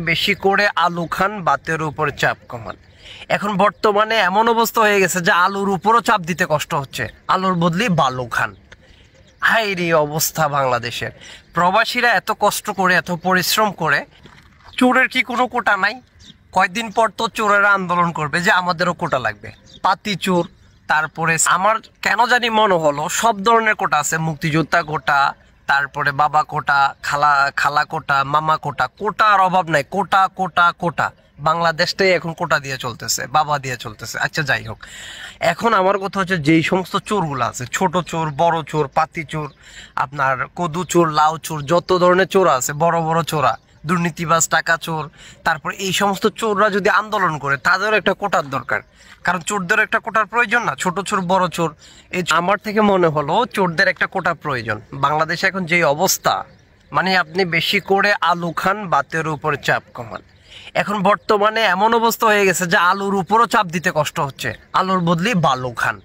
বেশি করে আলু খান, বাতের উপর চাপ কমান। এখন বর্তমানে এমন অবস্থা হয়ে গেছে যে আলুর উপরও চাপ দিতে কষ্ট হচ্ছে, আলুর বদলে বালু খান। হাই রে অবস্থা বাংলাদেশের। প্রবাসীরা এত কষ্ট করে, এত পরিশ্রম করে, চোরের কি কোনো কোটা নাই? কয়েকদিন পর তো চোরেরা আন্দোলন করবে যে আমাদেরও কোটা লাগবে, পাতি চোর। তারপরে আমার কেন জানি মনে হলো সব ধরনের কোটা আছে, মুক্তিযোদ্ধা কোটা, তারপরে বাবা কোটা, খালা খালা কোটা, মামা কোটা, কোটার অভাব নাই, কোটা কোটা কোটা। বাংলাদেশটাই এখন কোটা দিয়ে চলতেছে, বাবা দিয়ে চলতেছে। আচ্ছা যাই হোক, এখন আমার কথা হচ্ছে যেই সমস্ত চোরগুলো আছে, ছোট চোর, বড় চোর, পাতি চোর, আপনার কদু চোর, লাউ চোর, যত ধরনের চোর আছে, বড় বড় চোরা, দুর্নীতিবাজ, টাকা চোর, তারপর এই সমস্ত চোররা যদি আন্দোলন করে, তাদেরও একটা কোটার দরকার। কারণ চোরদের একটা কোটার প্রয়োজন না, ছোট চোর বড় চোর। এই আমার থেকে মনে হলো চোরদের একটা কোটা প্রয়োজন। বাংলাদেশে এখন যে অবস্থা, মানে আপনি বেশি করে আলু খান, বাতের উপর চাপ কমান। এখন বর্তমানে এমন অবস্থা হয়ে গেছে যে আলুর উপরও চাপ দিতে কষ্ট হচ্ছে, আলুর বদলে বালু খান।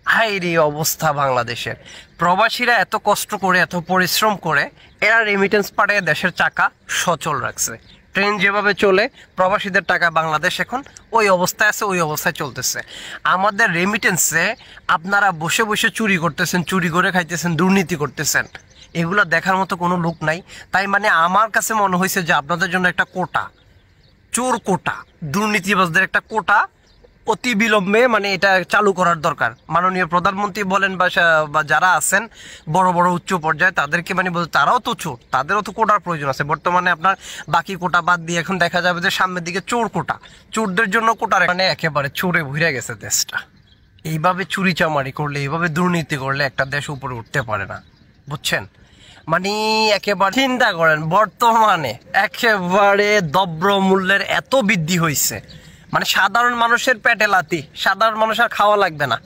হাই রে অবস্থা বাংলাদেশের। প্রবাসীরা এত কষ্ট করে, এত পরিশ্রম করে, এরা রেমিটেন্স পাঠিয়ে দেশের চাকা সচল রাখছে। ট্রেন যেভাবে চলে, প্রবাসীদের টাকা বাংলাদেশ এখন ওই অবস্থায় আছে, ওই অবস্থায় চলতেছে। আমাদের রেমিটেন্সে আপনারা বসে বসে চুরি করতেছেন, চুরি করে খাইতেছেন, দুর্নীতি করতেছেন, এগুলো দেখার মতো কোনো লোক নাই। তাই মানে আমার কাছে মনে হয়েছে যে আপনাদের জন্য একটা কোটা, চোর কোটা, দুর্নীতিবাজদের একটা কোটা অতি বিলম্বে মানে এটা চালু করার দরকার। মাননীয় প্রধানমন্ত্রী বলেন বা যারা আছেন বড় বড় উচ্চ পর্যায়ে, তাদেরকে মানে বলতে, তারাও তো চোর, তাদেরও তো কোটার প্রয়োজন আছে। বর্তমানে আপনার বাকি কোটা বাদ দিয়ে এখন দেখা যাবে যে সামনের দিকে চোর কোটা, চোরদের জন্য কোটার মানে একেবারে চোরে ভরে গেছে দেশটা। এইভাবে চুরি চামারি করলে, এইভাবে দুর্নীতি করলে একটা দেশ উপরে উঠতে পারে না, বুঝছেন? মানে একেবারে চিন্তা করেন, বর্তমানে একেবারে দ্রব্য মূল্যের এত বৃদ্ধি হয়েছে, মানে সাধারণ মানুষের পেটে লাথি, সাধারণ মানুষ আর খাওয়া লাগবে না।